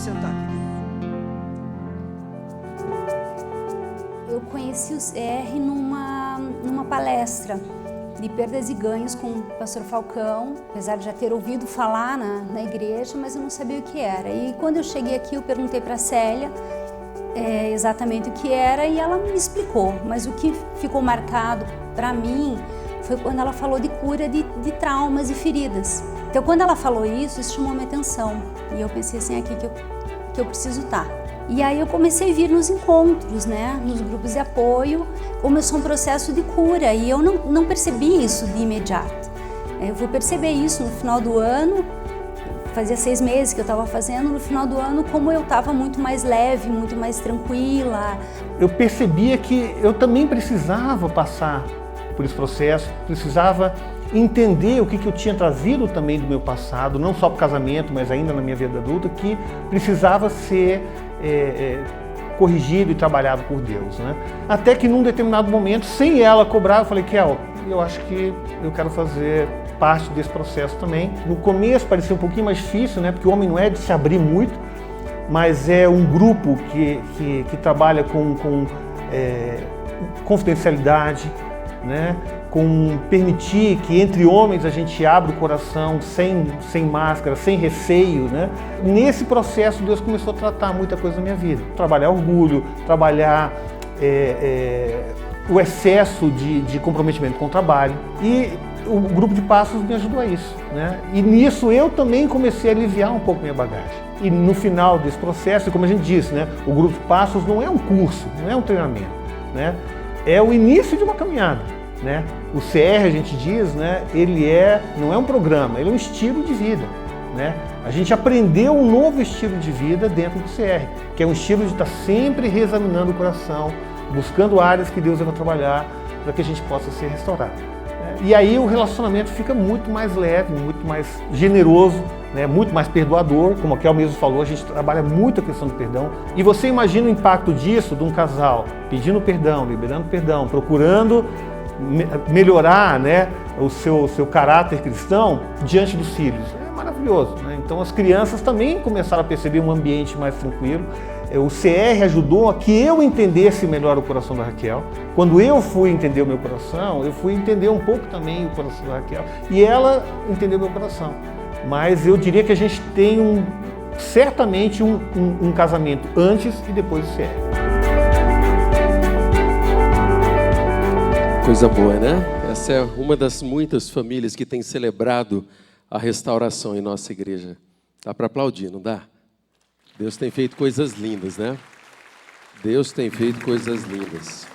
sentar, querido. Eu conheci o CR numa palestra de perdas e ganhos com o pastor Falcão, apesar de já ter ouvido falar na igreja, mas eu não sabia o que era. E quando eu cheguei aqui, eu perguntei para a Célia exatamente o que era e ela me explicou. Mas o que ficou marcado para mim foi quando ela falou de cura de traumas e feridas. Então, quando ela falou isso chamou minha atenção. E eu pensei assim, aqui que eu preciso estar. E aí eu comecei a vir nos encontros, né, nos grupos de apoio, começou um processo de cura e eu não percebi isso de imediato. Eu fui perceber isso no final do ano, fazia 6 meses que eu estava fazendo, no final do ano como eu estava muito mais leve, muito mais tranquila. Eu percebia que eu também precisava passar por esse processo, precisava entender o que eu tinha trazido também do meu passado, não só para o casamento, mas ainda na minha vida adulta, que precisava ser corrigido e trabalhado por Deus, né? Até que num determinado momento, sem ela cobrar, eu falei, Kel, eu acho que eu quero fazer parte desse processo também. No começo parecia um pouquinho mais difícil, né? Porque o homem não é de se abrir muito, mas é um grupo que trabalha com confidencialidade, né? Com permitir que entre homens a gente abra o coração sem máscara, sem receio, né? Nesse processo Deus começou a tratar muita coisa na minha vida. Trabalhar orgulho, trabalhar o excesso de comprometimento com o trabalho. E o grupo de passos me ajudou a isso, né? E nisso eu também comecei a aliviar um pouco minha bagagem. E no final desse processo, como a gente disse, né? O grupo de passos não é um curso, não é um treinamento, né? É o início de uma caminhada, né? O CR, a gente diz, né? Ele não é um programa, ele é um estilo de vida, né? A gente aprendeu um novo estilo de vida dentro do CR, que é um estilo de estar sempre reexaminando o coração, buscando áreas que Deus vai trabalhar para que a gente possa ser restaurado. E aí o relacionamento fica muito mais leve, muito mais generoso, né? Muito mais perdoador, como a Kel mesmo falou, a gente trabalha muito a questão do perdão. E você imagina o impacto disso, de um casal pedindo perdão, liberando perdão, procurando melhorar, né, o seu caráter cristão diante dos filhos. É maravilhoso, né? Então as crianças também começaram a perceber um ambiente mais tranquilo. O CR ajudou a que eu entendesse melhor o coração da Raquel. Quando eu fui entender o meu coração, eu fui entender um pouco também o coração da Raquel. E ela entendeu o meu coração. Mas eu diria que a gente tem certamente um casamento antes e depois do CR. Coisa boa, né? Essa é uma das muitas famílias que tem celebrado a restauração em nossa igreja. Dá para aplaudir, não dá? Deus tem feito coisas lindas, né? Deus tem feito coisas lindas.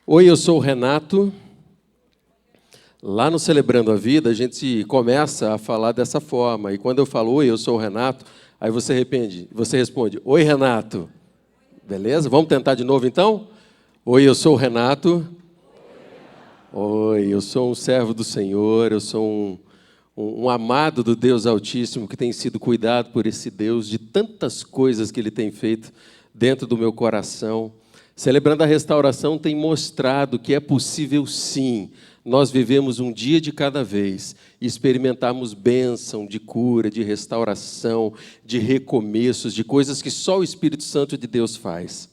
Oi, eu sou o Renato. Lá no Celebrando a Vida, a gente começa a falar dessa forma. E quando eu falo, oi, eu sou o Renato, aí você responde, oi, Renato. Beleza? Vamos tentar de novo, então? Oi, eu sou o Renato. Oi, eu sou um servo do Senhor, eu sou um amado do Deus Altíssimo que tem sido cuidado por esse Deus de tantas coisas que Ele tem feito dentro do meu coração. Celebrando a restauração tem mostrado que é possível sim, nós vivemos um dia de cada vez e experimentarmos bênção de cura, de restauração, de recomeços, de coisas que só o Espírito Santo de Deus faz.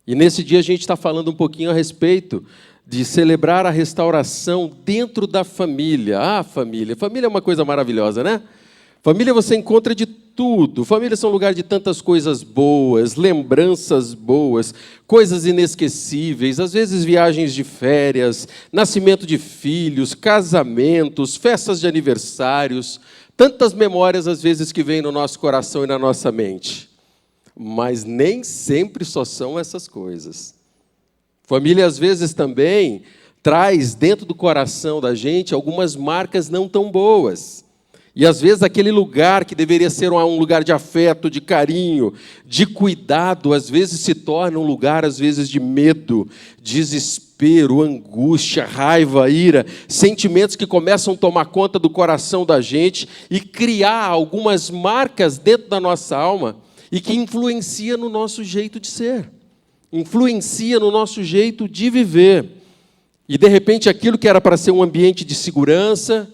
E nesse dia a gente está falando um pouquinho a respeito de celebrar a restauração dentro da família. Ah, família. Família é uma coisa maravilhosa, né? Família você encontra de tudo. Família são lugar de tantas coisas boas, lembranças boas, coisas inesquecíveis, às vezes viagens de férias, nascimento de filhos, casamentos, festas de aniversários, tantas memórias às vezes que vêm no nosso coração e na nossa mente. Mas nem sempre só são essas coisas. Família, às vezes, também traz dentro do coração da gente algumas marcas não tão boas. E, às vezes, aquele lugar que deveria ser um lugar de afeto, de carinho, de cuidado, às vezes se torna um lugar, às vezes, de medo, desespero, angústia, raiva, ira, sentimentos que começam a tomar conta do coração da gente e criar algumas marcas dentro da nossa alma e que influencia no nosso jeito de ser. Influencia no nosso jeito de viver. E, de repente, aquilo que era para ser um ambiente de segurança,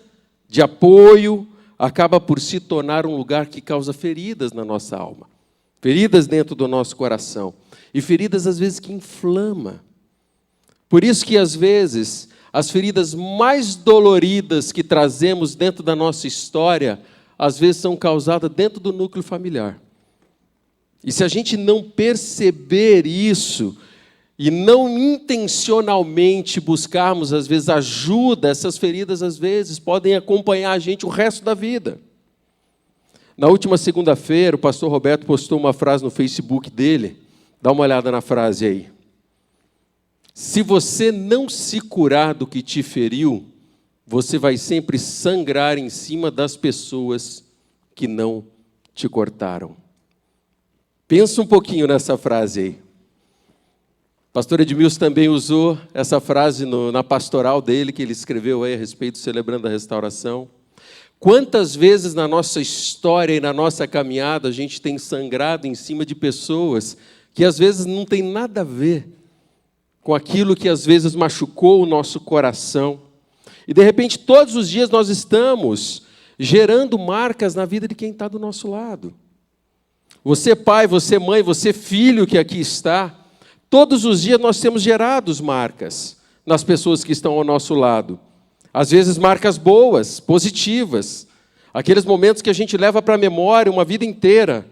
de apoio, acaba por se tornar um lugar que causa feridas na nossa alma, feridas dentro do nosso coração, e feridas às vezes que inflama. Por isso que às vezes as feridas mais doloridas que trazemos dentro da nossa história, às vezes são causadas dentro do núcleo familiar. E se a gente não perceber isso, e não intencionalmente buscarmos, às vezes, ajuda, essas feridas, às vezes, podem acompanhar a gente o resto da vida. Na última segunda-feira, o pastor Roberto postou uma frase no Facebook dele. Dá uma olhada na frase aí. Se você não se curar do que te feriu, você vai sempre sangrar em cima das pessoas que não te cortaram. Pensa um pouquinho nessa frase aí. O pastor Edmilson também usou essa frase na pastoral dele, que ele escreveu aí a respeito, celebrando a restauração. Quantas vezes na nossa história e na nossa caminhada a gente tem sangrado em cima de pessoas que às vezes não tem nada a ver com aquilo que às vezes machucou o nosso coração. E de repente todos os dias nós estamos gerando marcas na vida de quem está do nosso lado. Você pai, você mãe, você filho que aqui está, todos os dias nós temos gerado marcas nas pessoas que estão ao nosso lado. Às vezes marcas boas, positivas, aqueles momentos que a gente leva para a memória uma vida inteira,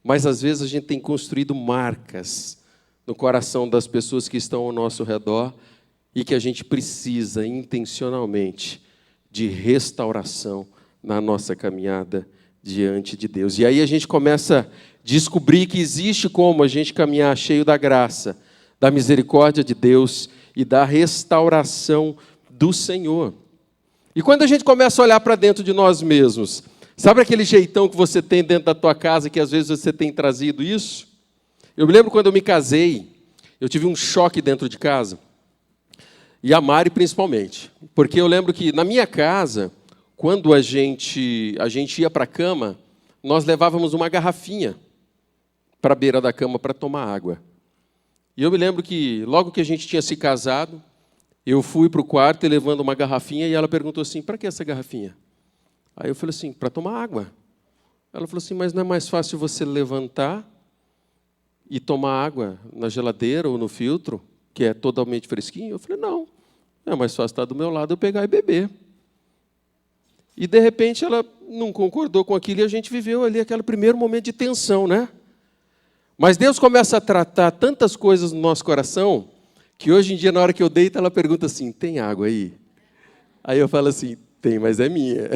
mas às vezes a gente tem construído marcas no coração das pessoas que estão ao nosso redor e que a gente precisa intencionalmente de restauração na nossa caminhada diante de Deus. E aí a gente começa a descobrir que existe como a gente caminhar cheio da graça, da misericórdia de Deus e da restauração do Senhor. E quando a gente começa a olhar para dentro de nós mesmos, sabe aquele jeitão que você tem dentro da tua casa, que às vezes você tem trazido isso? Eu me lembro quando eu me casei, eu tive um choque dentro de casa, e a Mari principalmente, porque eu lembro que na minha casa, quando a gente ia para a cama, nós levávamos uma garrafinha para a beira da cama para tomar água. E eu me lembro que, logo que a gente tinha se casado, eu fui para o quarto e levando uma garrafinha, e ela perguntou assim, para que essa garrafinha? Aí eu falei assim, para tomar água. Ela falou assim, mas não é mais fácil você levantar e tomar água na geladeira ou no filtro, que é totalmente fresquinho? Eu falei, não, é mais fácil estar do meu lado, eu pegar e beber. E, de repente, ela não concordou com aquilo e a gente viveu ali aquele primeiro momento de tensão, né? Mas Deus começa a tratar tantas coisas no nosso coração que hoje em dia, na hora que eu deito, ela pergunta assim, tem água aí? Aí eu falo assim, tem, mas é minha.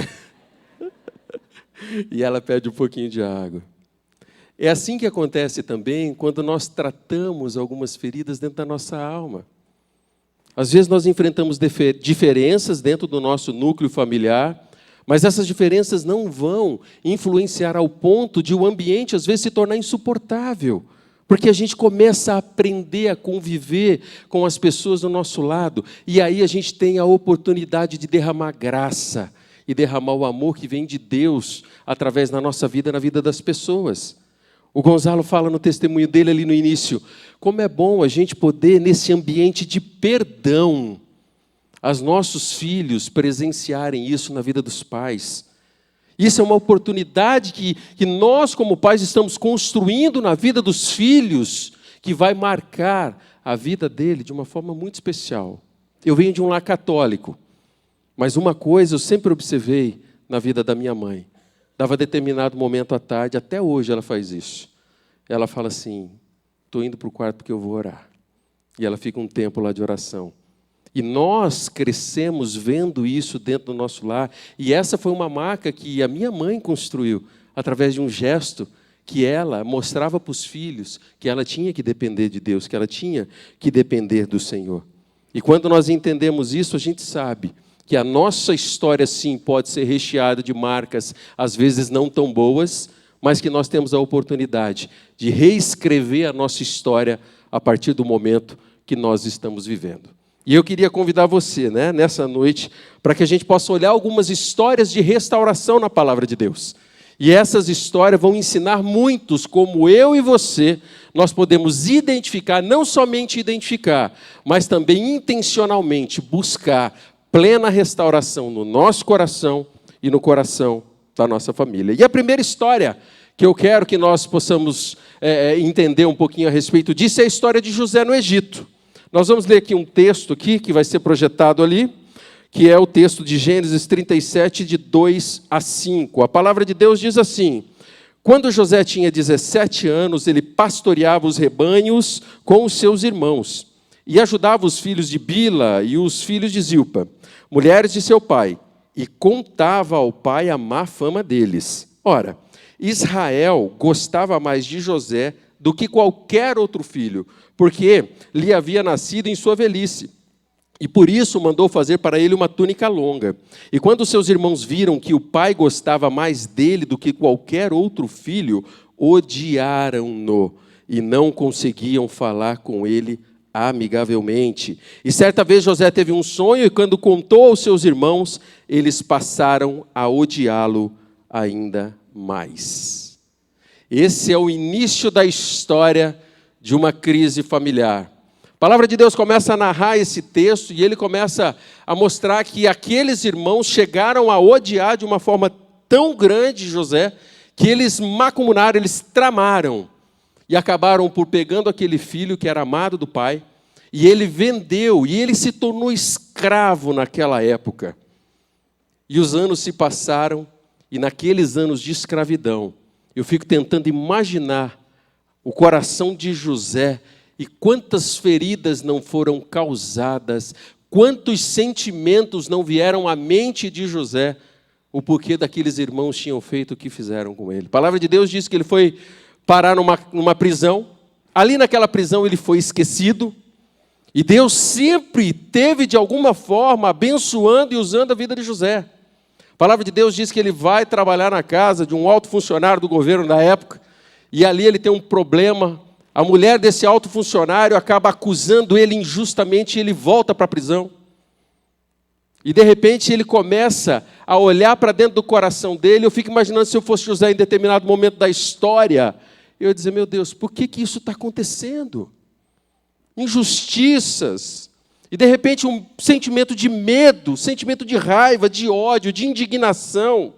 E ela pede um pouquinho de água. É assim que acontece também quando nós tratamos algumas feridas dentro da nossa alma. Às vezes nós enfrentamos diferenças dentro do nosso núcleo familiar, mas essas diferenças não vão influenciar ao ponto de o ambiente, às vezes, se tornar insuportável. Porque a gente começa a aprender a conviver com as pessoas do nosso lado. E aí a gente tem a oportunidade de derramar graça e derramar o amor que vem de Deus através da nossa vida, na vida das pessoas. O Gonzalo fala no testemunho dele ali no início, como é bom a gente poder, nesse ambiente de perdão, os nossos filhos presenciarem isso na vida dos pais. Isso é uma oportunidade que nós, como pais, estamos construindo na vida dos filhos, que vai marcar a vida dele de uma forma muito especial. Eu venho de um lar católico, mas uma coisa eu sempre observei na vida da minha mãe. Dava determinado momento à tarde, até hoje ela faz isso. Ela fala assim, estou indo para o quarto porque eu vou orar. E ela fica um tempo lá de oração. E nós crescemos vendo isso dentro do nosso lar. E essa foi uma marca que a minha mãe construiu, através de um gesto que ela mostrava para os filhos, que ela tinha que depender de Deus, que ela tinha que depender do Senhor. E quando nós entendemos isso, a gente sabe que a nossa história, sim, pode ser recheada de marcas, às vezes não tão boas, mas que nós temos a oportunidade de reescrever a nossa história a partir do momento que nós estamos vivendo. E eu queria convidar você, nessa noite, para que a gente possa olhar algumas histórias de restauração na palavra de Deus. E essas histórias vão ensinar muitos, como eu e você, nós podemos identificar, não somente identificar, mas também intencionalmente buscar plena restauração no nosso coração e no coração da nossa família. E a primeira história que eu quero que nós possamos entender um pouquinho a respeito disso é a história de José no Egito. Nós vamos ler aqui um texto aqui, que vai ser projetado ali, que é o texto de Gênesis 37, de 2 a 5. A palavra de Deus diz assim: quando José tinha 17 anos, ele pastoreava os rebanhos com os seus irmãos e ajudava os filhos de Bila e os filhos de Zilpa, mulheres de seu pai, e contava ao pai a má fama deles. Ora, Israel gostava mais de José do que qualquer outro filho, porque lhe havia nascido em sua velhice. E por isso mandou fazer para ele uma túnica longa. E quando seus irmãos viram que o pai gostava mais dele do que qualquer outro filho, odiaram-no e não conseguiam falar com ele amigavelmente. E certa vez José teve um sonho, e quando contou aos seus irmãos, eles passaram a odiá-lo ainda mais. Esse é o início da história de uma crise familiar. A palavra de Deus começa a narrar esse texto e ele começa a mostrar que aqueles irmãos chegaram a odiar de uma forma tão grande José, que eles macumunaram, eles tramaram e acabaram por pegando aquele filho que era amado do pai, e ele vendeu, e ele se tornou escravo naquela época. E os anos se passaram, e naqueles anos de escravidão, eu fico tentando imaginar o coração de José, e quantas feridas não foram causadas, quantos sentimentos não vieram à mente de José, o porquê daqueles irmãos tinham feito o que fizeram com ele. A palavra de Deus diz que ele foi parar numa prisão. Ali naquela prisão ele foi esquecido, e Deus sempre teve de alguma forma abençoando e usando a vida de José. A palavra de Deus diz que ele vai trabalhar na casa de um alto funcionário do governo da época, e ali ele tem um problema. A mulher desse alto funcionário acaba acusando ele injustamente, e ele volta para a prisão. E de repente ele começa a olhar para dentro do coração dele. Eu fico imaginando, se eu fosse José em determinado momento da história, eu ia dizer: meu Deus, por que isso está acontecendo? Injustiças. E de repente um sentimento de medo, sentimento de raiva, de ódio, de indignação.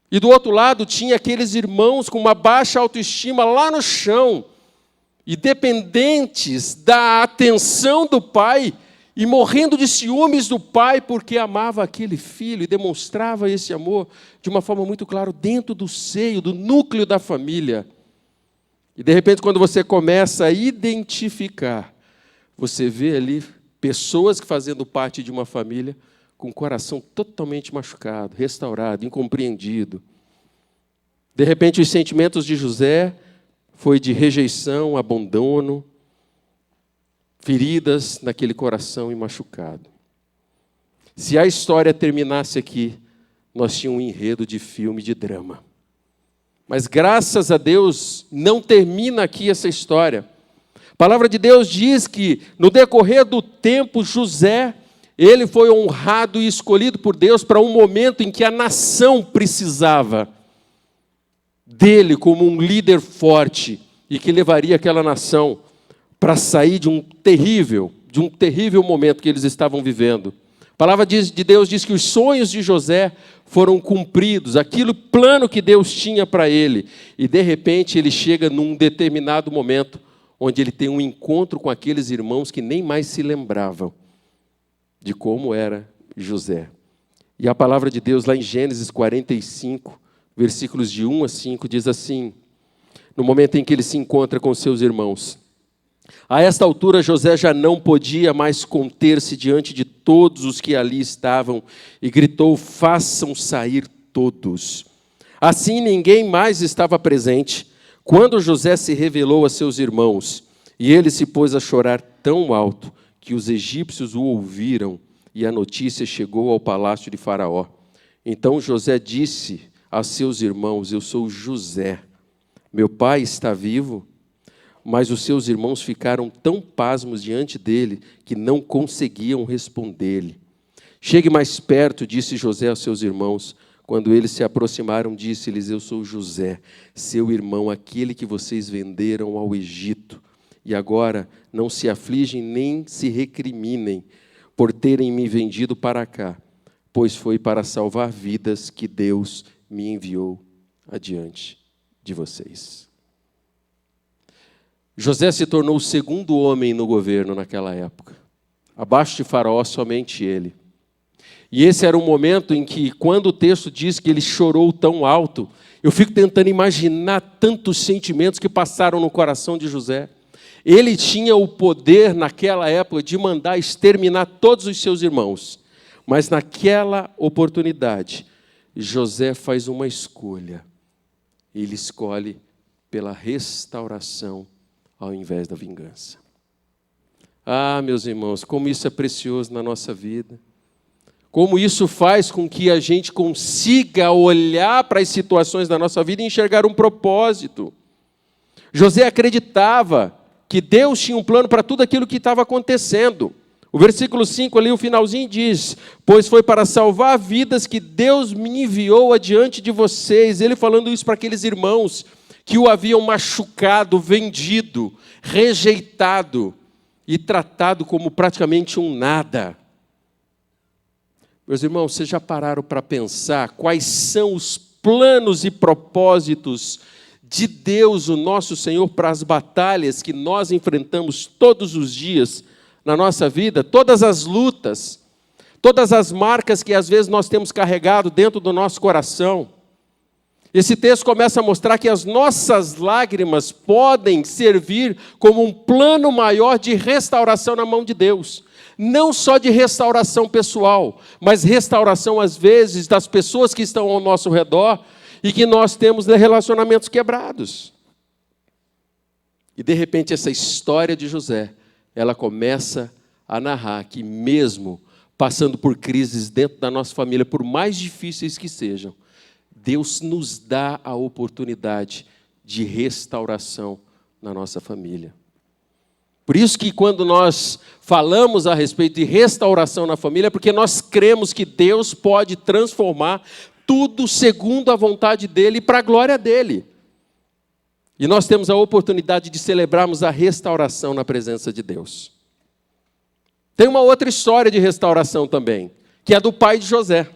E do outro lado tinha aqueles irmãos com uma baixa autoestima lá no chão, e dependentes da atenção do pai, e morrendo de ciúmes do pai, porque amava aquele filho e demonstrava esse amor de uma forma muito clara dentro do seio, do núcleo da família. E de repente, quando você começa a identificar, você vê ali pessoas que fazendo parte de uma família com o coração totalmente machucado, restaurado, incompreendido. De repente, os sentimentos de José foi de rejeição, abandono, feridas naquele coração machucado. Se a história terminasse aqui, nós tínhamos um enredo de filme de drama. Mas, graças a Deus, não termina aqui essa história. A palavra de Deus diz que, no decorrer do tempo, José, ele foi honrado e escolhido por Deus para um momento em que a nação precisava dele como um líder forte e que levaria aquela nação para sair de um terrível momento que eles estavam vivendo. A palavra de Deus diz que os sonhos de José foram cumpridos, aquilo plano que Deus tinha para ele. E, de repente, ele chega num determinado momento onde ele tem um encontro com aqueles irmãos que nem mais se lembravam de como era José. E a palavra de Deus, lá em Gênesis 45, versículos de 1 a 5, diz assim, no momento em que ele se encontra com seus irmãos: a esta altura, José já não podia mais conter-se diante de todos os que ali estavam e gritou: façam sair todos. Assim, ninguém mais estava presente quando José se revelou a seus irmãos, e ele se pôs a chorar tão alto que os egípcios o ouviram, e a notícia chegou ao palácio de Faraó. Então José disse a seus irmãos: eu sou José, meu pai está vivo? Mas os seus irmãos ficaram tão pasmos diante dele que não conseguiam responder-lhe. Chegue mais perto, disse José aos seus irmãos. Quando eles se aproximaram, disse-lhes: eu sou José, seu irmão, aquele que vocês venderam ao Egito. E agora não se afligem nem se recriminem por terem me vendido para cá, pois foi para salvar vidas que Deus me enviou adiante de vocês. José se tornou o segundo homem no governo naquela época. Abaixo de Faraó, somente ele. E esse era um momento em que, quando o texto diz que ele chorou tão alto, eu fico tentando imaginar tantos sentimentos que passaram no coração de José. Ele tinha o poder, naquela época, de mandar exterminar todos os seus irmãos. Mas naquela oportunidade, José faz uma escolha. Ele escolhe pela restauração ao invés da vingança. Ah, meus irmãos, como isso é precioso na nossa vida. Como isso faz com que a gente consiga olhar para as situações da nossa vida e enxergar um propósito. José acreditava que Deus tinha um plano para tudo aquilo que estava acontecendo. O versículo 5 ali, o finalzinho diz: pois foi para salvar vidas que Deus me enviou adiante de vocês. Ele falando isso para aqueles irmãos que o haviam machucado, vendido, rejeitado e tratado como praticamente um nada. Meus irmãos, vocês já pararam para pensar quais são os planos e propósitos de Deus, o nosso Senhor, para as batalhas que nós enfrentamos todos os dias na nossa vida? Todas as lutas, todas as marcas que às vezes nós temos carregado dentro do nosso coração. Esse texto começa a mostrar que as nossas lágrimas podem servir como um plano maior de restauração na mão de Deus. Não só de restauração pessoal, mas restauração, às vezes, das pessoas que estão ao nosso redor e que nós temos relacionamentos quebrados. E, de repente, essa história de José, ela começa a narrar que, mesmo passando por crises dentro da nossa família, por mais difíceis que sejam, Deus nos dá a oportunidade de restauração na nossa família. Por isso que quando nós falamos a respeito de restauração na família, é porque nós cremos que Deus pode transformar tudo segundo a vontade dEle e para a glória dEle. E nós temos a oportunidade de celebrarmos a restauração na presença de Deus. Tem uma outra história de restauração também, que é do pai de José,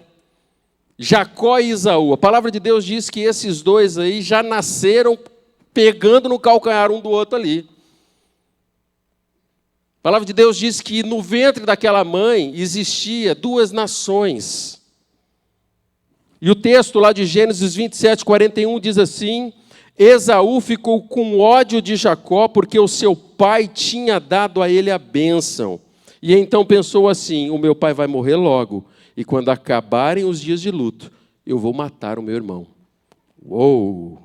Jacó e Esaú. A palavra de Deus diz que esses dois aí já nasceram pegando no calcanhar um do outro ali. A palavra de Deus diz que no ventre daquela mãe existia duas nações. E o texto lá de Gênesis 27, 41 diz assim: Esaú ficou com ódio de Jacó porque o seu pai tinha dado a ele a bênção. E então pensou assim: o meu pai vai morrer logo, e quando acabarem os dias de luto, eu vou matar o meu irmão. Uou!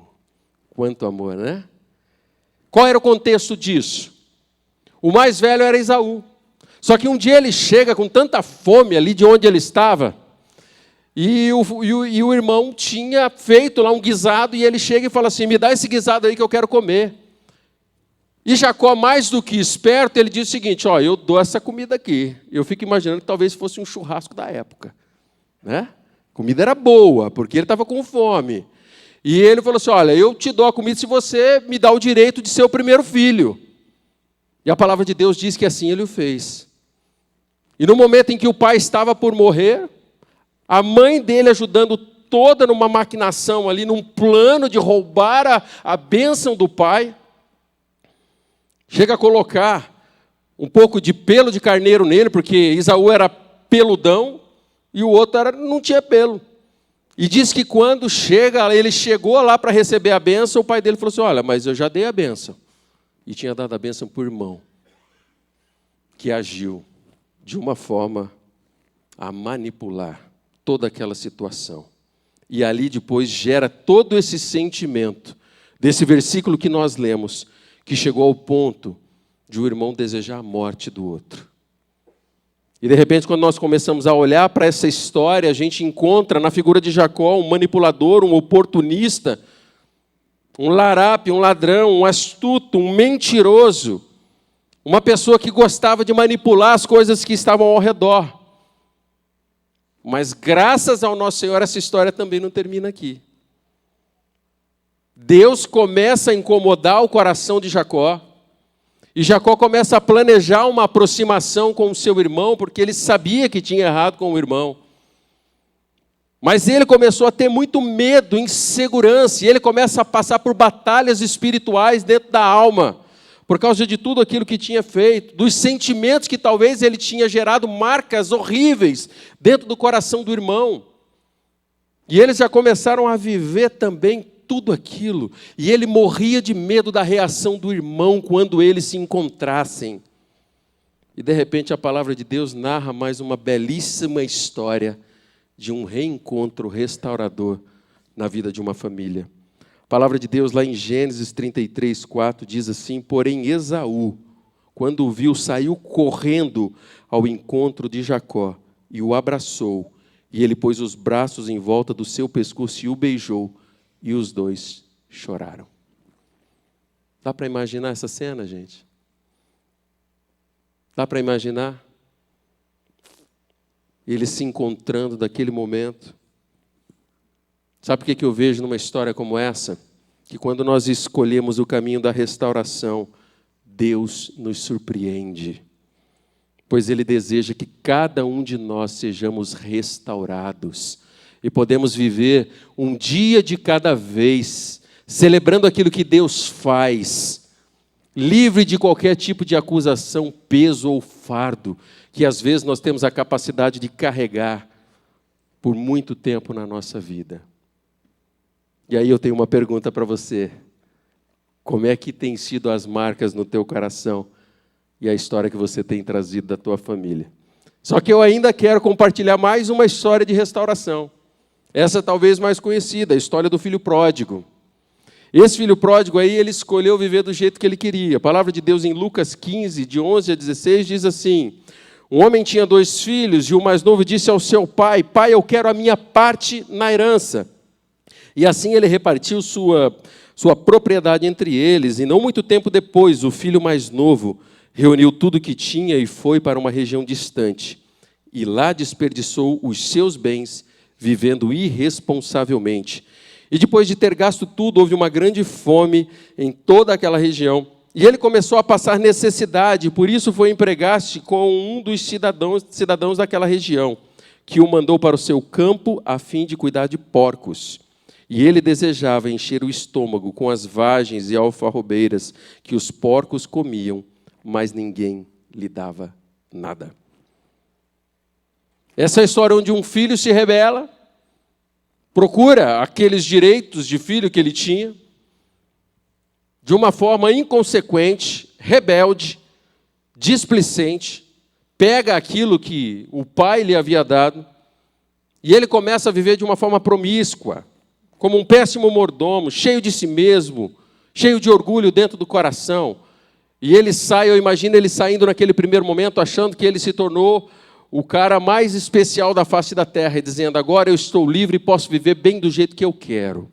Quanto amor, né? Qual era o contexto disso? O mais velho era Esaú. Só que um dia ele chega com tanta fome ali de onde ele estava, e o irmão tinha feito lá um guisado, e ele chega e fala assim: me dá esse guisado aí que eu quero comer. E Jacó, mais do que esperto, ele diz o seguinte: ó, eu dou essa comida aqui. Eu fico imaginando que talvez fosse um churrasco da época, né? A comida era boa, porque ele estava com fome. E ele falou assim: olha, eu te dou a comida se você me dá o direito de ser o primeiro filho. E a palavra de Deus diz que assim ele o fez. E no momento em que o pai estava por morrer, a mãe dele ajudando toda numa maquinação ali, num plano de roubar a bênção do pai, chega a colocar um pouco de pelo de carneiro nele, porque Esaú era peludão e o outro não tinha pelo. E diz que quando ele chegou lá para receber a bênção, o pai dele falou assim: olha, mas eu já dei a bênção. E tinha dado a bênção para o irmão, que agiu de uma forma a manipular toda aquela situação. E ali depois gera todo esse sentimento, desse versículo que nós lemos, que chegou ao ponto de o irmão desejar a morte do outro. E de repente, quando nós começamos a olhar para essa história, a gente encontra na figura de Jacó um manipulador, um oportunista, um larápio, um ladrão, um astuto, um mentiroso, uma pessoa que gostava de manipular as coisas que estavam ao redor. Mas graças ao nosso Senhor, essa história também não termina aqui. Deus começa a incomodar o coração de Jacó, e Jacó começa a planejar uma aproximação com o seu irmão, porque ele sabia que tinha errado com o irmão. Mas ele começou a ter muito medo, insegurança, e ele começa a passar por batalhas espirituais dentro da alma, por causa de tudo aquilo que tinha feito, dos sentimentos que talvez ele tinha gerado marcas horríveis dentro do coração do irmão. E eles já começaram a viver também tudo aquilo, e ele morria de medo da reação do irmão quando eles se encontrassem. E de repente a palavra de Deus narra mais uma belíssima história de um reencontro restaurador na vida de uma família. A palavra de Deus lá em Gênesis 33, 4 diz assim: porém Esaú, quando o viu, saiu correndo ao encontro de Jacó e o abraçou, e ele pôs os braços em volta do seu pescoço e o beijou, e os dois choraram. Dá para imaginar essa cena, gente? Dá para imaginar? Eles se encontrando naquele momento. Sabe por que eu vejo numa história como essa? Que quando nós escolhemos o caminho da restauração, Deus nos surpreende. Pois Ele deseja que cada um de nós sejamos restaurados. E podemos viver um dia de cada vez, celebrando aquilo que Deus faz, livre de qualquer tipo de acusação, peso ou fardo, que às vezes nós temos a capacidade de carregar por muito tempo na nossa vida. E aí eu tenho uma pergunta para você. Como é que tem sido as marcas no teu coração e a história que você tem trazido da tua família? Só que eu ainda quero compartilhar mais uma história de restauração. Essa talvez mais conhecida, a história do filho pródigo. Esse filho pródigo aí, ele escolheu viver do jeito que ele queria. A palavra de Deus em Lucas 15, de 11 a 16, diz assim: um homem tinha 2 filhos, e o mais novo disse ao seu pai: pai, eu quero a minha parte na herança. E assim ele repartiu sua propriedade entre eles, e não muito tempo depois, o filho mais novo reuniu tudo o que tinha e foi para uma região distante. E lá desperdiçou os seus bens, vivendo irresponsavelmente. E depois de ter gasto tudo, houve uma grande fome em toda aquela região. E ele começou a passar necessidade, por isso foi empregar-se com um dos cidadãos daquela região, que o mandou para o seu campo a fim de cuidar de porcos. E ele desejava encher o estômago com as vagens e alfarrobeiras que os porcos comiam, mas ninguém lhe dava nada. Essa é a história onde um filho se rebela, procura aqueles direitos de filho que ele tinha, de uma forma inconsequente, rebelde, displicente, pega aquilo que o pai lhe havia dado, e ele começa a viver de uma forma promíscua, como um péssimo mordomo, cheio de si mesmo, cheio de orgulho dentro do coração. E ele sai, eu imagino ele saindo naquele primeiro momento, achando que ele se tornou o cara mais especial da face da terra, e dizendo: agora eu estou livre e posso viver bem do jeito que eu quero.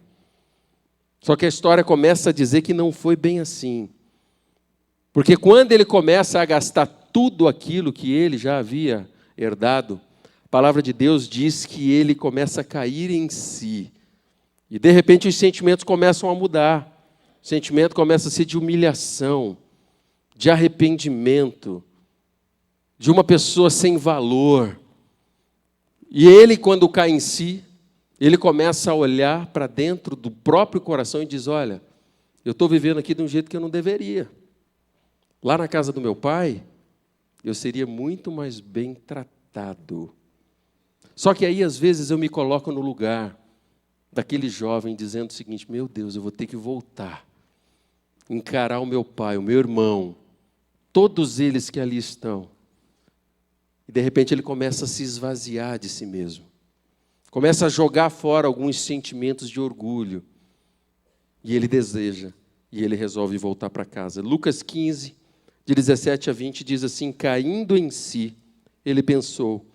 Só que a história começa a dizer que não foi bem assim. Porque quando ele começa a gastar tudo aquilo que ele já havia herdado, a palavra de Deus diz que ele começa a cair em si. E de repente os sentimentos começam a mudar. O sentimento começa a ser de humilhação, de arrependimento, de uma pessoa sem valor. E ele, quando cai em si, ele começa a olhar para dentro do próprio coração e diz: olha, eu estou vivendo aqui de um jeito que eu não deveria. Lá na casa do meu pai, eu seria muito mais bem tratado. Só que aí, às vezes, eu me coloco no lugar daquele jovem dizendo o seguinte: meu Deus, eu vou ter que voltar, encarar o meu pai, o meu irmão, todos eles que ali estão. E de repente ele começa a se esvaziar de si mesmo. Começa a jogar fora alguns sentimentos de orgulho. E ele deseja, e ele resolve voltar para casa. Lucas 15, de 17 a 20, diz assim: caindo em si, ele pensou: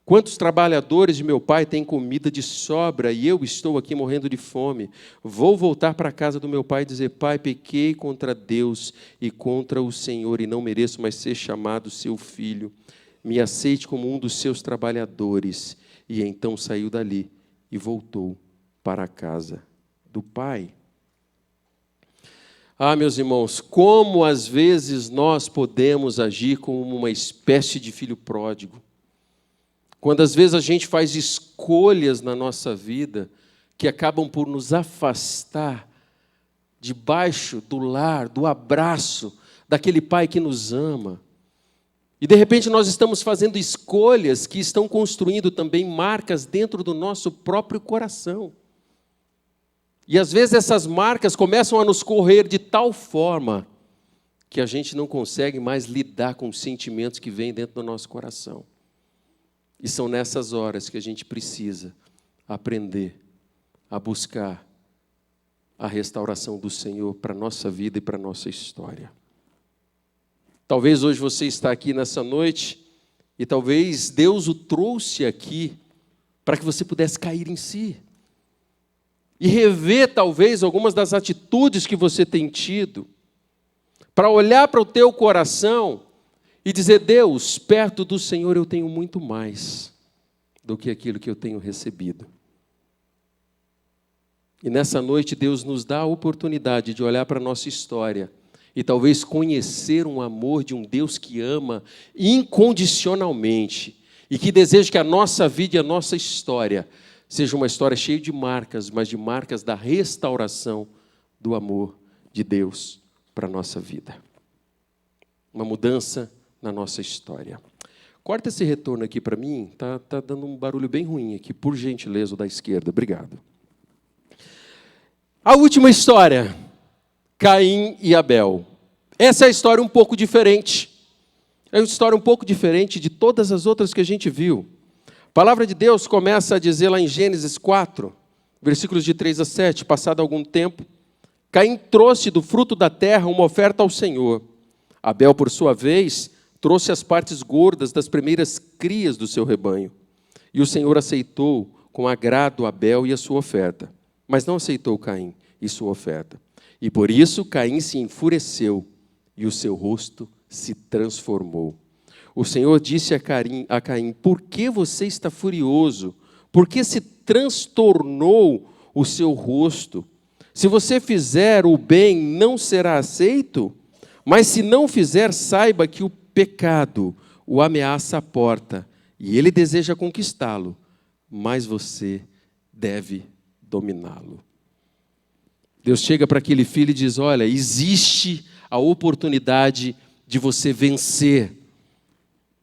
quantos trabalhadores de meu pai têm comida de sobra e eu estou aqui morrendo de fome? Vou voltar para a casa do meu pai e dizer: pai, pequei contra Deus e contra o Senhor e não mereço mais ser chamado seu filho. Me aceite como um dos seus trabalhadores. E então saiu dali e voltou para a casa do pai. Ah, meus irmãos, como às vezes nós podemos agir como uma espécie de filho pródigo. Quando às vezes a gente faz escolhas na nossa vida que acabam por nos afastar debaixo do lar, do abraço daquele pai que nos ama. E de repente nós estamos fazendo escolhas que estão construindo também marcas dentro do nosso próprio coração. E às vezes essas marcas começam a nos correr de tal forma que a gente não consegue mais lidar com os sentimentos que vêm dentro do nosso coração. E são nessas horas que a gente precisa aprender a buscar a restauração do Senhor para a nossa vida e para a nossa história. Talvez hoje você está aqui nessa noite e talvez Deus o trouxe aqui para que você pudesse cair em si e rever talvez algumas das atitudes que você tem tido, para olhar para o teu coração e dizer: Deus, perto do Senhor eu tenho muito mais do que aquilo que eu tenho recebido. E nessa noite Deus nos dá a oportunidade de olhar para a nossa história e talvez conhecer um amor de um Deus que ama incondicionalmente e que deseja que a nossa vida e a nossa história seja uma história cheia de marcas, mas de marcas da restauração do amor de Deus para a nossa vida. Uma mudança na nossa história. Corta esse retorno aqui para mim, tá dando um barulho bem ruim aqui, por gentileza, o da esquerda. Obrigado. A última história, Caim e Abel. Essa é a história um pouco diferente. É uma história um pouco diferente de todas as outras que a gente viu. A palavra de Deus começa a dizer lá em Gênesis 4, versículos de 3 a 7, passado algum tempo, Caim trouxe do fruto da terra uma oferta ao Senhor. Abel, por sua vez, trouxe as partes gordas das primeiras crias do seu rebanho. E o Senhor aceitou com agrado Abel e a sua oferta, mas não aceitou Caim e sua oferta. E por isso Caim se enfureceu e o seu rosto se transformou. O Senhor disse a Caim: por que você está furioso? Por que se transtornou o seu rosto? Se você fizer o bem, não será aceito? Mas se não fizer, saiba que o pecado o ameaça à porta, e ele deseja conquistá-lo, mas você deve dominá-lo. Deus chega para aquele filho e diz: olha, existe a oportunidade de você vencer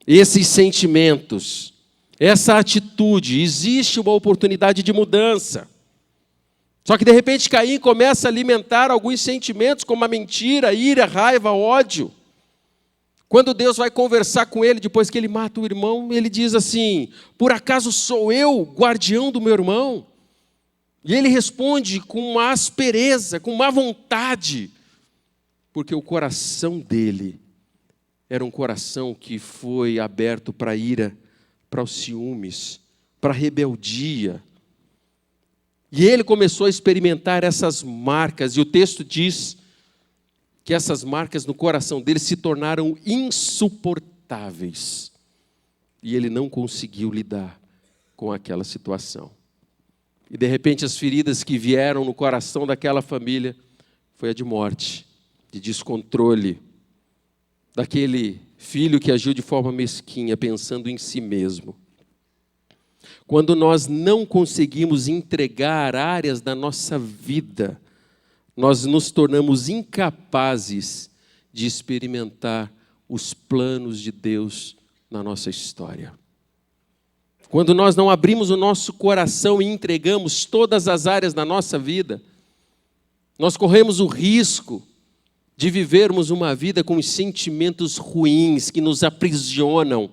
esses sentimentos, essa atitude, existe uma oportunidade de mudança. Só que de repente Caim começa a alimentar alguns sentimentos como a mentira, a ira, a raiva, o ódio. Quando Deus vai conversar com ele, depois que ele mata o irmão, ele diz assim: por acaso sou eu guardião do meu irmão? E ele responde com uma aspereza, com má vontade, porque o coração dele era um coração que foi aberto para a ira, para os ciúmes, para a rebeldia. E ele começou a experimentar essas marcas, e o texto diz que essas marcas no coração dele se tornaram insuportáveis. E ele não conseguiu lidar com aquela situação. E de repente as feridas que vieram no coração daquela família foi a de morte, de descontrole, daquele filho que agiu de forma mesquinha, pensando em si mesmo. Quando nós não conseguimos entregar áreas da nossa vida, nós nos tornamos incapazes de experimentar os planos de Deus na nossa história. Quando nós não abrimos o nosso coração e entregamos todas as áreas da nossa vida, nós corremos o risco de vivermos uma vida com sentimentos ruins que nos aprisionam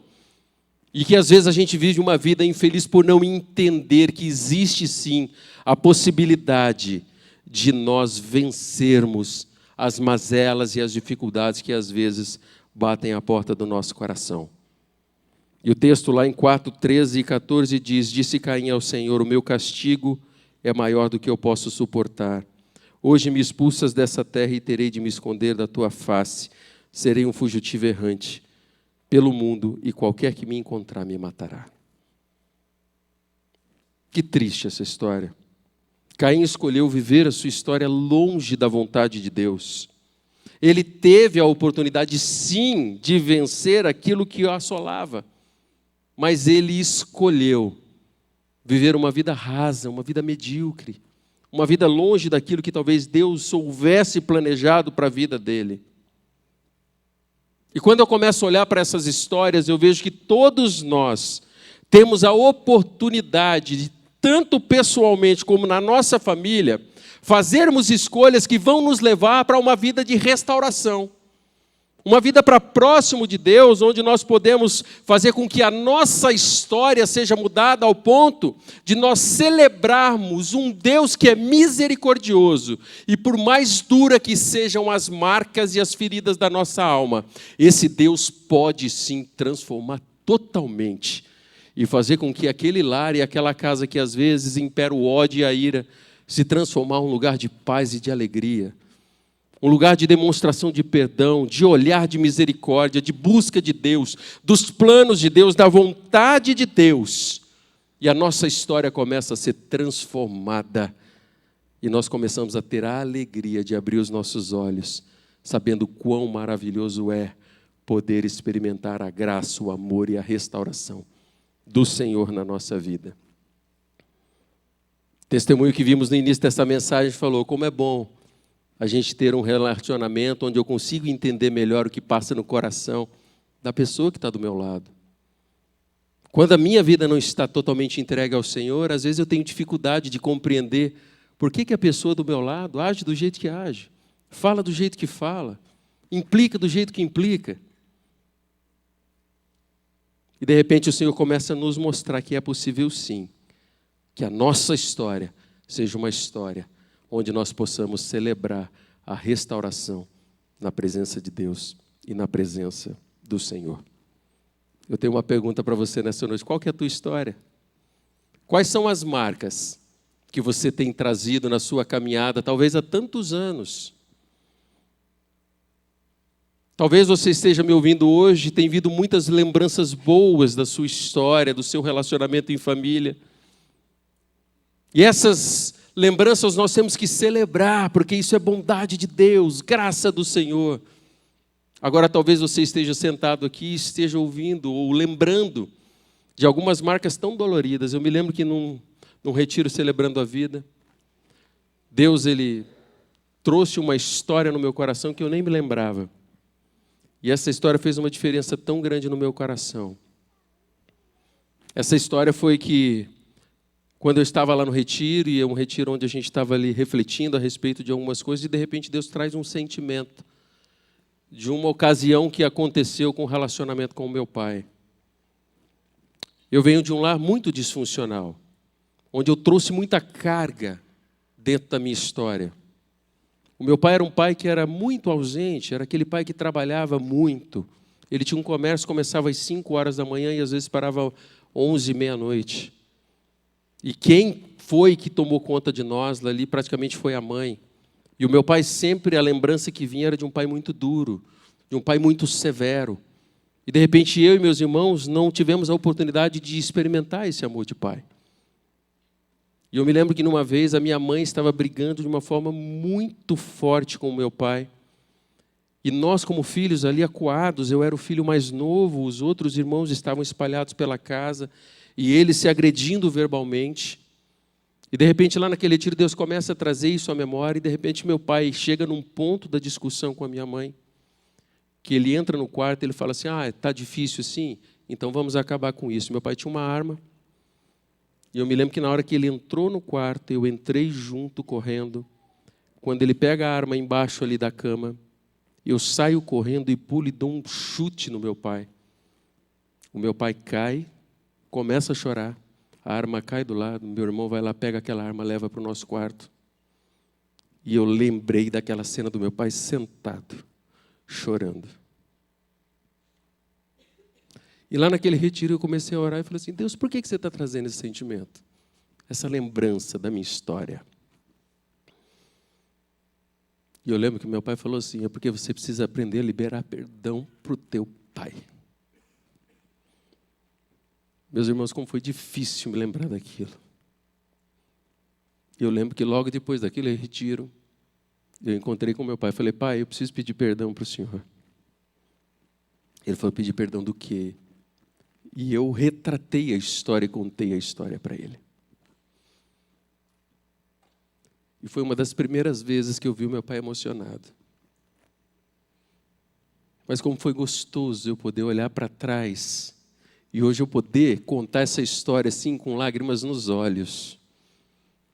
e que às vezes a gente vive uma vida infeliz por não entender que existe sim a possibilidade de nós vencermos as mazelas e as dificuldades que às vezes batem à porta do nosso coração. E o texto lá em 4, 13 e 14 diz: disse Caim ao Senhor: o meu castigo é maior do que eu posso suportar. Hoje me expulsas dessa terra e terei de me esconder da tua face. Serei um fugitivo errante pelo mundo e qualquer que me encontrar me matará. Que triste essa história. Caim escolheu viver a sua história longe da vontade de Deus. Ele teve a oportunidade, sim, de vencer aquilo que o assolava. mas ele escolheu viver uma vida rasa, uma vida medíocre, uma vida longe daquilo que talvez Deus houvesse planejado para a vida dele. E quando eu começo a olhar para essas histórias, eu vejo que todos nós temos a oportunidade de, tanto pessoalmente como na nossa família, fazermos escolhas que vão nos levar para uma vida de restauração. Uma vida para próximo de Deus, onde nós podemos fazer com que a nossa história seja mudada ao ponto de nós celebrarmos um Deus que é misericordioso. E por mais dura que sejam as marcas e as feridas da nossa alma, esse Deus pode sim transformar totalmente e fazer com que aquele lar e aquela casa que às vezes impera o ódio e a ira, se transformar em um lugar de paz e de alegria. Um lugar de demonstração de perdão, de olhar de misericórdia, de busca de Deus, dos planos de Deus, da vontade de Deus. E a nossa história começa a ser transformada. E nós começamos a ter a alegria de abrir os nossos olhos, sabendo quão maravilhoso é poder experimentar a graça, o amor e a restauração do Senhor na nossa vida. O testemunho que vimos no início dessa mensagem falou como é bom a gente ter um relacionamento onde eu consigo entender melhor o que passa no coração da pessoa que está do meu lado. Quando a minha vida não está totalmente entregue ao Senhor, às vezes eu tenho dificuldade de compreender por que a pessoa do meu lado age do jeito que age, fala do jeito que fala, implica do jeito que implica. E de repente o Senhor começa a nos mostrar que é possível sim, que a nossa história seja uma história onde nós possamos celebrar a restauração na presença de Deus e na presença do Senhor. Eu tenho uma pergunta para você nessa noite. Qual que é a tua história? Quais são as marcas que você tem trazido na sua caminhada, talvez há tantos anos? Talvez você esteja me ouvindo hoje e tenha vindo muitas lembranças boas da sua história, do seu relacionamento em família. E essas lembranças nós temos que celebrar, porque isso é bondade de Deus, graça do Senhor. Agora talvez você esteja sentado aqui e esteja ouvindo ou lembrando de algumas marcas tão doloridas. Eu me lembro que num retiro celebrando a vida, Deus ele trouxe uma história no meu coração que eu nem me lembrava. E essa história fez uma diferença tão grande no meu coração. Essa história foi que quando eu estava lá no retiro, e é um retiro onde a gente estava ali refletindo a respeito de algumas coisas, e de repente Deus traz um sentimento de uma ocasião que aconteceu com o relacionamento com o meu pai. Eu venho de um lar muito disfuncional, onde eu trouxe muita carga dentro da minha história. O meu pai era um pai que era muito ausente, era aquele pai que trabalhava muito. Ele tinha um comércio, começava às 5 horas da manhã e às vezes parava às 11, meia-noite. E quem foi que tomou conta de nós ali praticamente foi a mãe. E o meu pai sempre, a lembrança que vinha era de um pai muito duro, de um pai muito severo. E de repente eu e meus irmãos não tivemos a oportunidade de experimentar esse amor de pai. E eu me lembro que numa vez a minha mãe estava brigando de uma forma muito forte com o meu pai. E nós como filhos ali acuados, eu era o filho mais novo, os outros irmãos estavam espalhados pela casa, e eles se agredindo verbalmente. E de repente lá naquele retiro Deus começa a trazer isso à memória, e de repente meu pai chega num ponto da discussão com a minha mãe, que ele entra no quarto e ele fala assim, está difícil assim? Então vamos acabar com isso. Meu pai tinha uma arma, e eu me lembro que na hora que ele entrou no quarto, eu entrei junto, correndo. Quando ele pega a arma embaixo ali da cama, eu saio correndo e pulo e dou um chute no meu pai. O meu pai cai, começa a chorar, a arma cai do lado, meu irmão vai lá, pega aquela arma, leva para o nosso quarto. E eu lembrei daquela cena do meu pai sentado, chorando. E lá naquele retiro eu comecei a orar e falei assim, Deus, por que você está trazendo esse sentimento? Essa lembrança da minha história. E eu lembro que meu pai falou assim, é porque você precisa aprender a liberar perdão para o teu pai. Meus irmãos, como foi difícil me lembrar daquilo. Eu lembro que logo depois daquele retiro, eu encontrei com meu pai. Falei, pai, eu preciso pedir perdão para o senhor. Ele falou, pedir perdão do quê? E eu retratei a história e contei a história para ele. E foi uma das primeiras vezes que eu vi o meu pai emocionado. Mas como foi gostoso eu poder olhar para trás e hoje eu poder contar essa história assim com lágrimas nos olhos.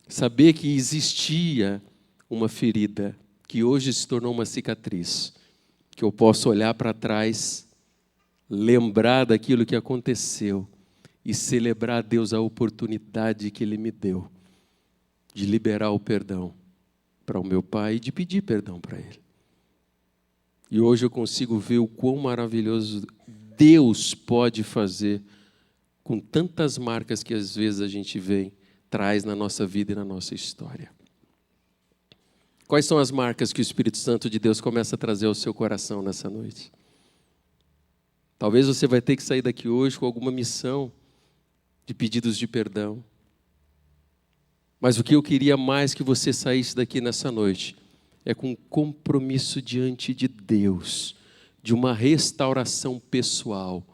Saber que existia uma ferida que hoje se tornou uma cicatriz. Que eu posso olhar para trás, lembrar daquilo que aconteceu e celebrar a Deus a oportunidade que Ele me deu de liberar o perdão para o meu pai e de pedir perdão para ele. E hoje eu consigo ver o quão maravilhoso Deus pode fazer com tantas marcas que às vezes a gente traz na nossa vida e na nossa história. Quais são as marcas que o Espírito Santo de Deus começa a trazer ao seu coração nessa noite? Talvez você vai ter que sair daqui hoje com alguma missão de pedidos de perdão. Mas o que eu queria mais que você saísse daqui nessa noite é com um compromisso diante de Deus, de uma restauração pessoal,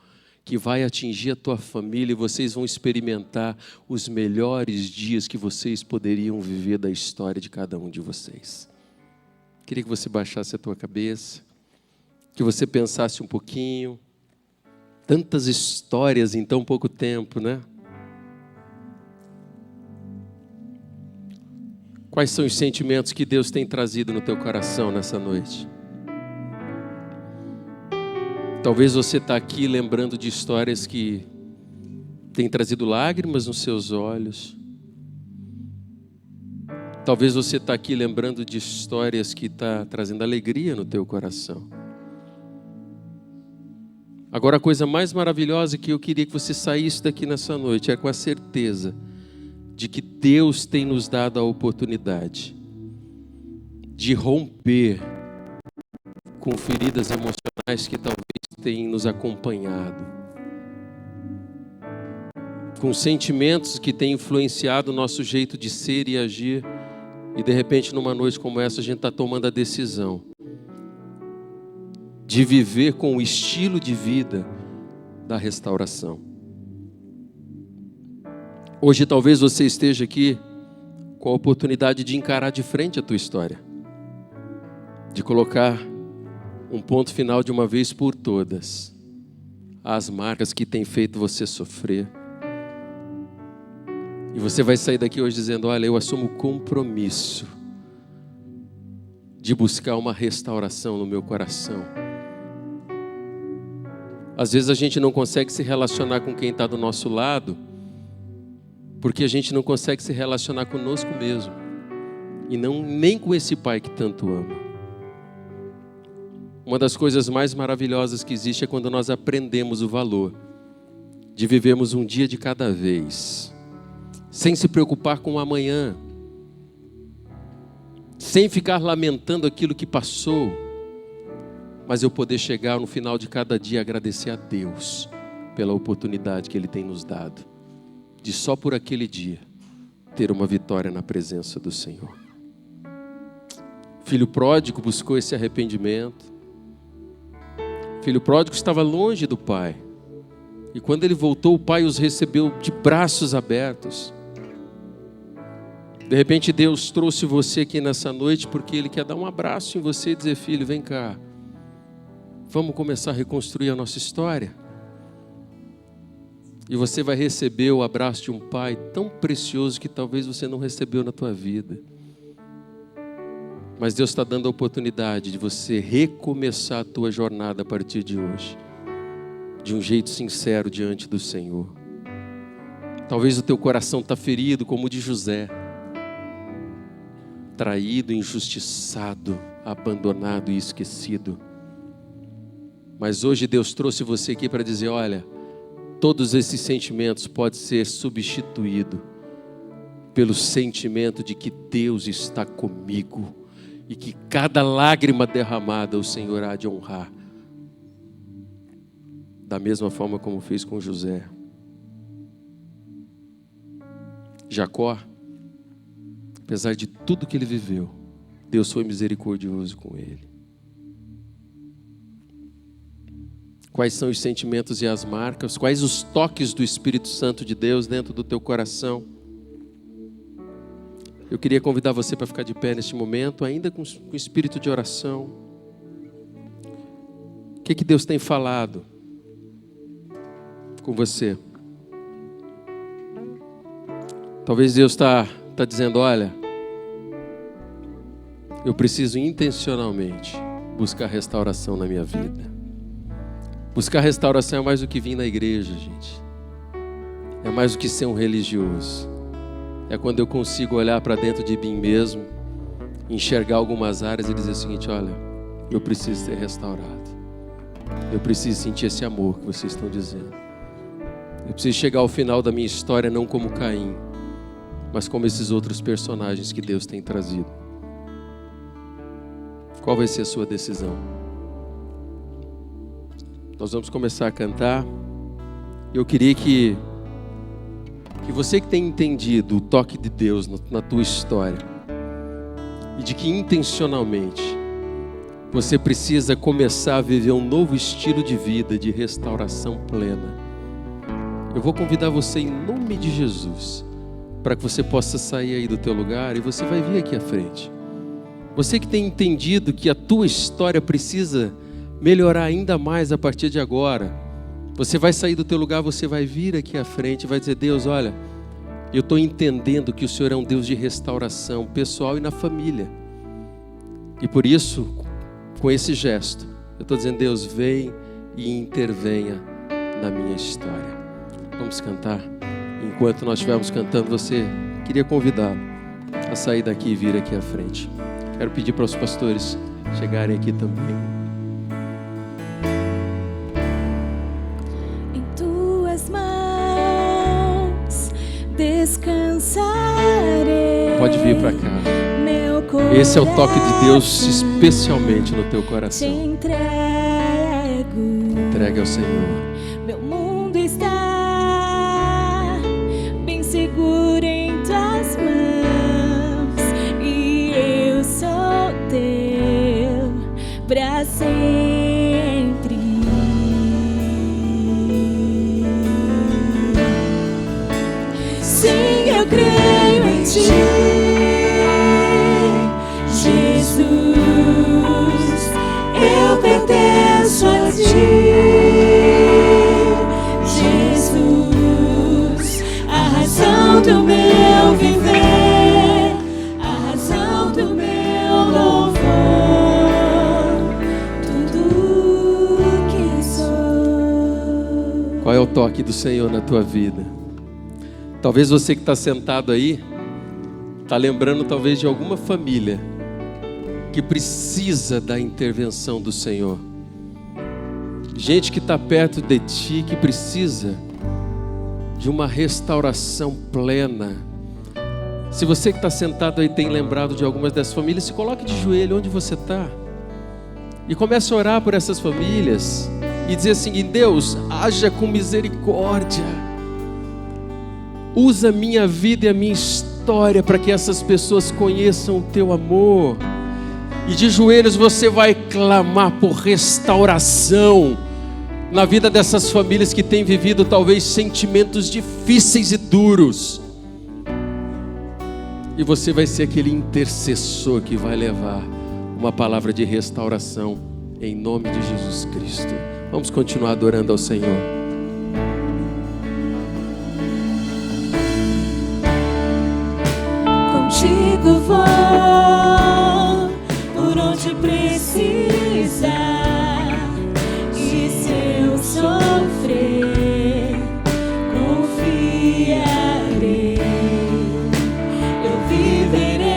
que vai atingir a tua família e vocês vão experimentar os melhores dias que vocês poderiam viver da história de cada um de vocês. Queria que você baixasse a tua cabeça, que você pensasse um pouquinho. Tantas histórias em tão pouco tempo, né? Quais são os sentimentos que Deus tem trazido no teu coração nessa noite? Talvez você está aqui lembrando de histórias que têm trazido lágrimas nos seus olhos. Talvez você está aqui lembrando de histórias que estão trazendo alegria no teu coração. Agora, a coisa mais maravilhosa que eu queria que você saísse daqui nessa noite é com a certeza de que Deus tem nos dado a oportunidade de romper com feridas emocionais que talvez tenham nos acompanhado, com sentimentos que têm influenciado o nosso jeito de ser e agir, e de repente numa noite como essa a gente está tomando a decisão de viver com o estilo de vida da restauração. Hoje talvez você esteja aqui com a oportunidade de encarar de frente a tua história, de colocar um ponto final de uma vez por todas às marcas que têm feito você sofrer. E você vai sair daqui hoje dizendo: olha, eu assumo o compromisso de buscar uma restauração no meu coração. Às vezes a gente não consegue se relacionar com quem está do nosso lado porque a gente não consegue se relacionar conosco mesmo e nem com esse Pai que tanto ama. Uma das coisas mais maravilhosas que existe é quando nós aprendemos o valor de vivermos um dia de cada vez, sem se preocupar com o amanhã, sem ficar lamentando aquilo que passou, mas eu poder chegar no final de cada dia e agradecer a Deus pela oportunidade que Ele tem nos dado de só por aquele dia ter uma vitória na presença do Senhor. Filho pródigo buscou esse arrependimento. Filho pródigo estava longe do pai. E quando ele voltou, o pai os recebeu de braços abertos. De repente Deus trouxe você aqui nessa noite porque Ele quer dar um abraço em você e dizer: filho, vem cá. Vamos começar a reconstruir a nossa história. E você vai receber o abraço de um pai tão precioso que talvez você não recebeu na tua vida. Mas Deus está dando a oportunidade de você recomeçar a tua jornada a partir de hoje, de um jeito sincero diante do Senhor. Talvez o teu coração está ferido como o de José, traído, injustiçado, abandonado e esquecido. Mas hoje Deus trouxe você aqui para dizer: olha, todos esses sentimentos podem ser substituídos pelo sentimento de que Deus está comigo e que cada lágrima derramada o Senhor há de honrar, da mesma forma como fez com José. Jacó, apesar de tudo que ele viveu, Deus foi misericordioso com ele. Quais são os sentimentos e as marcas? Quais os toques do Espírito Santo de Deus dentro do teu coração? Eu queria convidar você para ficar de pé neste momento, ainda com espírito de oração. O que Deus tem falado com você? Talvez Deus está dizendo, olha, eu preciso intencionalmente buscar restauração na minha vida. Buscar restauração é mais do que vir na igreja, gente. É mais do que ser um religioso. É quando eu consigo olhar para dentro de mim mesmo, enxergar algumas áreas e dizer o seguinte, olha, eu preciso ser restaurado. Eu preciso sentir esse amor que vocês estão dizendo. Eu preciso chegar ao final da minha história não como Caim, mas como esses outros personagens que Deus tem trazido. Qual vai ser a sua decisão? Nós vamos começar a cantar. Eu queria que você que tem entendido o toque de Deus na tua história e de que intencionalmente você precisa começar a viver um novo estilo de vida, de restauração plena. Eu vou convidar você em nome de Jesus para que você possa sair aí do teu lugar e você vai vir aqui à frente. Você que tem entendido que a tua história precisa melhorar ainda mais a partir de agora, você vai sair do teu lugar, você vai vir aqui à frente e vai dizer, Deus, olha, eu estou entendendo que o Senhor é um Deus de restauração pessoal e na família. E por isso, com esse gesto, eu estou dizendo, Deus, vem e intervenha na minha história. Vamos cantar. Enquanto nós estivermos cantando, queria convidá-lo a sair daqui e vir aqui à frente. Quero pedir para os pastores chegarem aqui também. Em tuas mãos descansarei. Pode vir para cá. Esse é o toque de Deus especialmente no teu coração. Te entrego. Entrega ao Senhor. Meu mundo está bem seguro em tuas mãos e eu sou teu pra sempre. Sim, eu creio em ti, Jesus. Eu pertenço a ti, Jesus, a razão do meu viver, a razão do meu louvor, tudo que sou. Qual é o toque do Senhor na tua vida? Talvez você que está sentado aí, está lembrando talvez de alguma família que precisa da intervenção do Senhor. Gente que está perto de ti, que precisa de uma restauração plena. Se você que está sentado aí tem lembrado de algumas dessas famílias, se coloque de joelho onde você está e comece a orar por essas famílias e dizer assim, Deus, haja com misericórdia. Usa a minha vida e a minha história para que essas pessoas conheçam o teu amor. E de joelhos você vai clamar por restauração na vida dessas famílias que têm vivido talvez sentimentos difíceis e duros. E você vai ser aquele intercessor que vai levar uma palavra de restauração em nome de Jesus Cristo. Vamos continuar adorando ao Senhor. Contigo vou por onde precisar, e se eu sofrer, confiarei. Eu viverei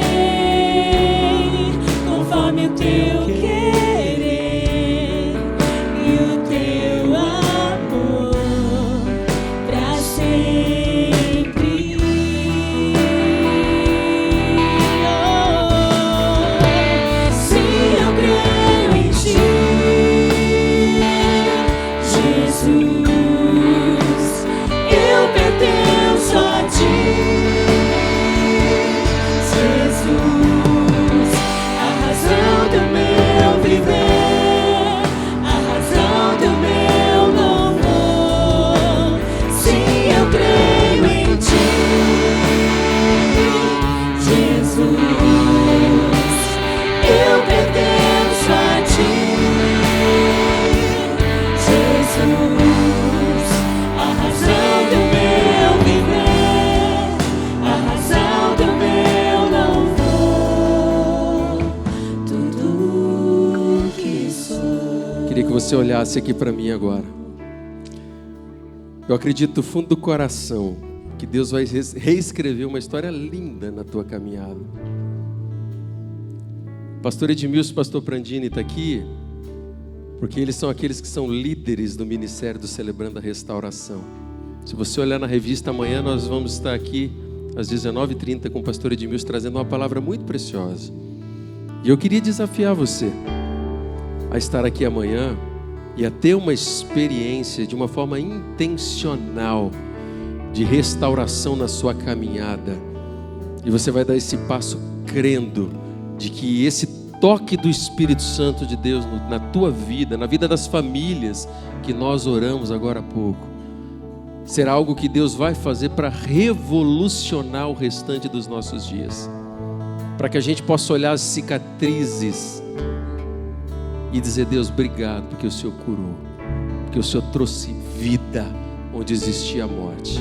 conforme o teu querer e o teu amor pra sempre. Sim, eu creio em ti, Jesus. Eu pertenço a ti, Jesus, a razão do meu Queria que você olhasse aqui para mim agora. Eu acredito do fundo do coração que Deus vai reescrever uma história linda na tua caminhada. Pastor Edmilson e Pastor Prandini está aqui porque eles são aqueles que são líderes do Ministério do Celebrando a Restauração. Se você olhar na revista, amanhã nós vamos estar aqui às 19h30 com o Pastor Edmilson trazendo uma palavra muito preciosa. E eu queria desafiar você a estar aqui amanhã e a ter uma experiência de uma forma intencional de restauração na sua caminhada. E você vai dar esse passo crendo de que esse toque do Espírito Santo de Deus na tua vida, na vida das famílias que nós oramos agora há pouco, será algo que Deus vai fazer para revolucionar o restante dos nossos dias. Para que a gente possa olhar as cicatrizes e dizer: Deus, obrigado porque o Senhor curou, porque o Senhor trouxe vida onde existia a morte.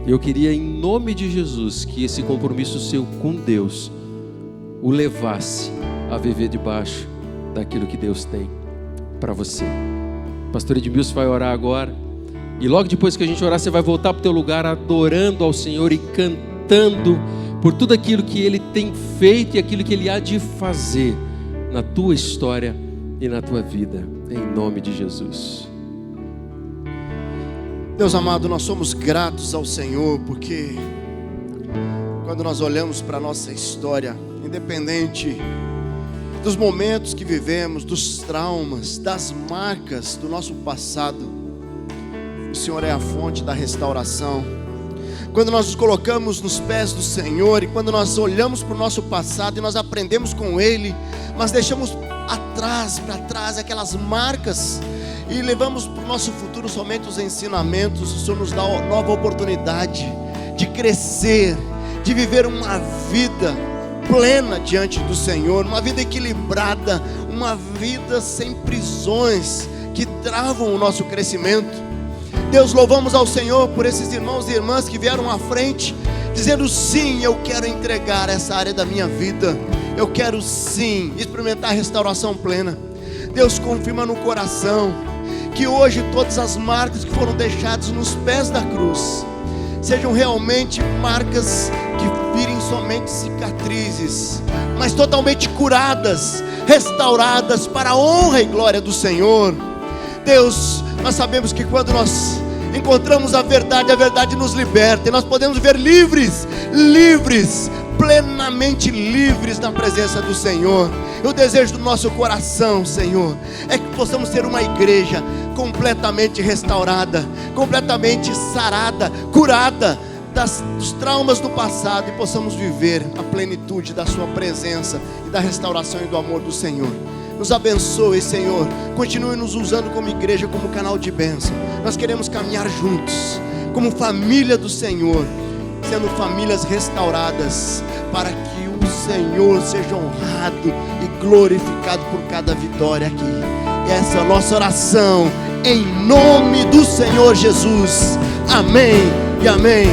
Eu queria, em nome de Jesus, que esse compromisso seu com Deus o levasse a viver debaixo daquilo que Deus tem para você. Pastor Edmilson vai orar agora, e logo depois que a gente orar, você vai voltar para o teu lugar adorando ao Senhor e cantando por tudo aquilo que Ele tem feito e aquilo que Ele há de fazer na tua história e na tua vida, em nome de Jesus. Deus amado, nós somos gratos ao Senhor, porque quando nós olhamos para a nossa história, independente dos momentos que vivemos, dos traumas, das marcas do nosso passado, o Senhor é a fonte da restauração. Quando nós nos colocamos nos pés do Senhor e quando nós olhamos para o nosso passado e nós aprendemos com Ele, mas deixamos para trás aquelas marcas e levamos para o nosso futuro somente os ensinamentos, o Senhor nos dá uma nova oportunidade de crescer, de viver uma vida plena diante do Senhor, uma vida equilibrada, uma vida sem prisões que travam o nosso crescimento. Deus, louvamos ao Senhor por esses irmãos e irmãs que vieram à frente, dizendo: sim, eu quero entregar essa área da minha vida, eu quero sim experimentar a restauração plena. Deus, confirma no coração que hoje todas as marcas que foram deixadas nos pés da cruz sejam realmente marcas que virem somente cicatrizes, mas totalmente curadas, restauradas para a honra e glória do Senhor. Deus, nós sabemos que quando nós encontramos a verdade nos liberta, e nós podemos viver livres, plenamente livres na presença do Senhor. O desejo do nosso coração, Senhor, é que possamos ter uma igreja completamente restaurada, completamente sarada, curada dos traumas do passado, e possamos viver a plenitude da sua presença e da restauração e do amor do Senhor. Nos abençoe, Senhor, continue nos usando como igreja, como canal de bênção. Nós queremos caminhar juntos, como família do Senhor, sendo famílias restauradas, para que o Senhor seja honrado e glorificado por cada vitória aqui. Essa é a nossa oração, em nome do Senhor Jesus. Amém e amém.